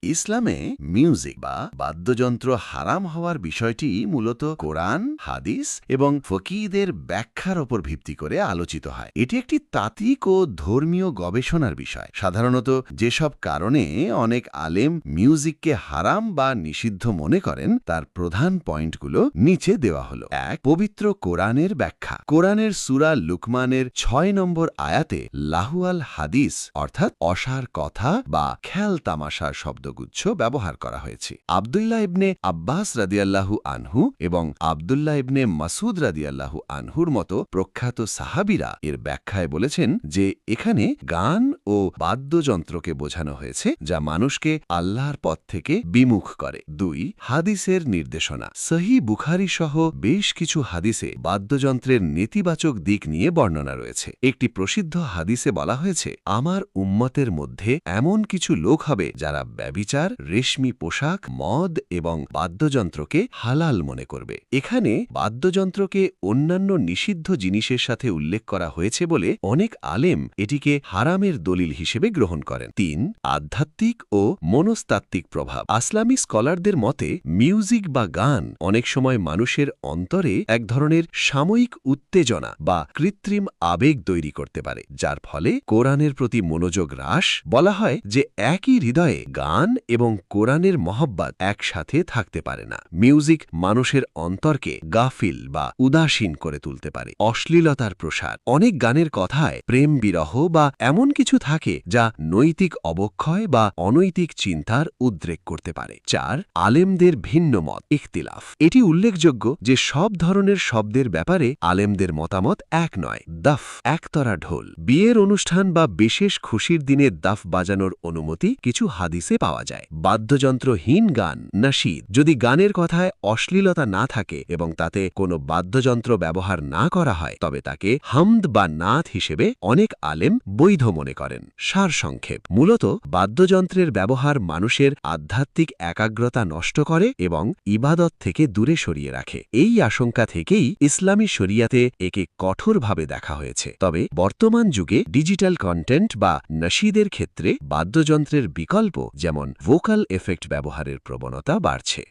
ইসলামে মিউজিক বা বাদ্যযন্ত্র হারাম হওয়ার বিষয়টি মূলত কোরআন, হাদিস এবং ফকিহদের ব্যাখ্যার ওপর ভিত্তি করে আলোচিত হয়। এটি একটি তাত্ত্বিক ও ধর্মীয় গবেষণার বিষয়। সাধারণত যেসব কারণে অনেক আলেম মিউজিককে হারাম বা নিষিদ্ধ মনে করেন তার প্রধান পয়েন্টগুলো নিচে দেওয়া হলো। ১. পবিত্র কোরআনের ব্যাখ্যা। কোরআনের সূরা লুকমানের ৬ নম্বর আয়াতে লাহুয়াল হাদিস অর্থাৎ অসার কথা বা খেল তামাশার শব্দগুচ্ছ ব্যবহার করা হয়েছে। আব্দুল্লাহ ইবনে আব্বাস রাদিয়াল্লাহু আনহু এবং আব্দুল্লাহ ইবনে মাসুদ রাদিয়াল্লাহু আনহুর মতো প্রখ্যাত সাহাবীরা এর ব্যাখ্যায় বলেছেন যে এখানে গান ও বাদ্যযন্ত্রকে বোঝানো হয়েছে যা মানুষকে আল্লাহর পথ থেকে বিমুখ করে। ২. হাদিসের নির্দেশনা। সহিহ বুখারী সহ বেশ কিছু হাদিসে বাদ্যযন্ত্রের নেতিবাচক দিক নিয়ে বর্ণনা রয়েছে। একটি প্রসিদ্ধ হাদিসে বলা হয়েছে, আমার উম্মতের মধ্যে এমন কিছু লোক হবে যারা ব্যভিচার, রেশমি পোশাক, মদ এবং বাদ্যযন্ত্রকে হালাল মনে করবে। এখানে বাদ্যযন্ত্রকে অন্যান্য নিষিদ্ধ জিনিসের সাথে উল্লেখ করা হয়েছে বলে অনেক আলেম এটিকে হারামের দলিল হিসেবে গ্রহণ করেন। ৩. আধ্যাত্মিক ও মনস্তাত্ত্বিক প্রভাব। ইসলামী স্কলারদের মতে মিউজিক বা গান অনেক সময় মানুষের অন্তরে এক ধরনের সাময়িক উত্তেজনা বা কৃত্রিম আবেগ তৈরি করতে পারে, যার ফলে কোরআনের প্রতি মনোযোগ হ্রাস। বলা হয় যে একই হৃদয়ে গান এবং কোরআনের মহব্বত একসাথে থাকতে পারে না। মিউজিক মানুষের অন্তরকে গাফিল বা উদাসীন করে তুলতে পারে। অশ্লীলতার প্রসার। অনেক গানের কথায় প্রেম, বিরহ বা এমন কিছু থাকে যা নৈতিক অবক্ষয় বা অনৈতিক চিন্তার উদ্রেক করতে পারে। ৪. আলেমদের ভিন্ন মত, ইখতিলাফ। এটি উল্লেখযোগ্য যে সব ধরনের শব্দের ব্যাপারে আলেমদের মতামত এক নয়। দাফ, একতরা ঢোল। বিয়ের অনুষ্ঠান বা বিশেষ খুশির দিনে দাফ বাজানোর অনুমতি কিছু হাদিসে পাওয়া যায়। বাদ্যযন্ত্রহীন গান, নাশিদ। যদি গানের কথায় অশ্লীলতা না থাকে এবং তাতে কোনো বাদ্যযন্ত্র ব্যবহার না করা হয় তবে তাকে হামদ বা নাত হিসেবে অনেক আলেম বৈধ মনে করেন। সারসংক্ষেপ। মূলত বাদ্যযন্ত্রের ব্যবহার মানুষের আধ্যাত্মিক একাগ্রতা নষ্ট করে এবং ইবাদত থেকে দূরে সরিয়ে রাখে। এই আশঙ্কা থেকেই ইসলামী শরিয়াতে একে কঠোরভাবে দেখা হয়েছে। তবে বর্তমান যুগে ডিজিটাল কন্টেন্ট বা নাশিদের ক্ষেত্রে বাদ্যযন্ত্রের বিকল্প যেমন ভোকাল এফেক্ট ব্যবহারের প্রবণতা বাড়ছে।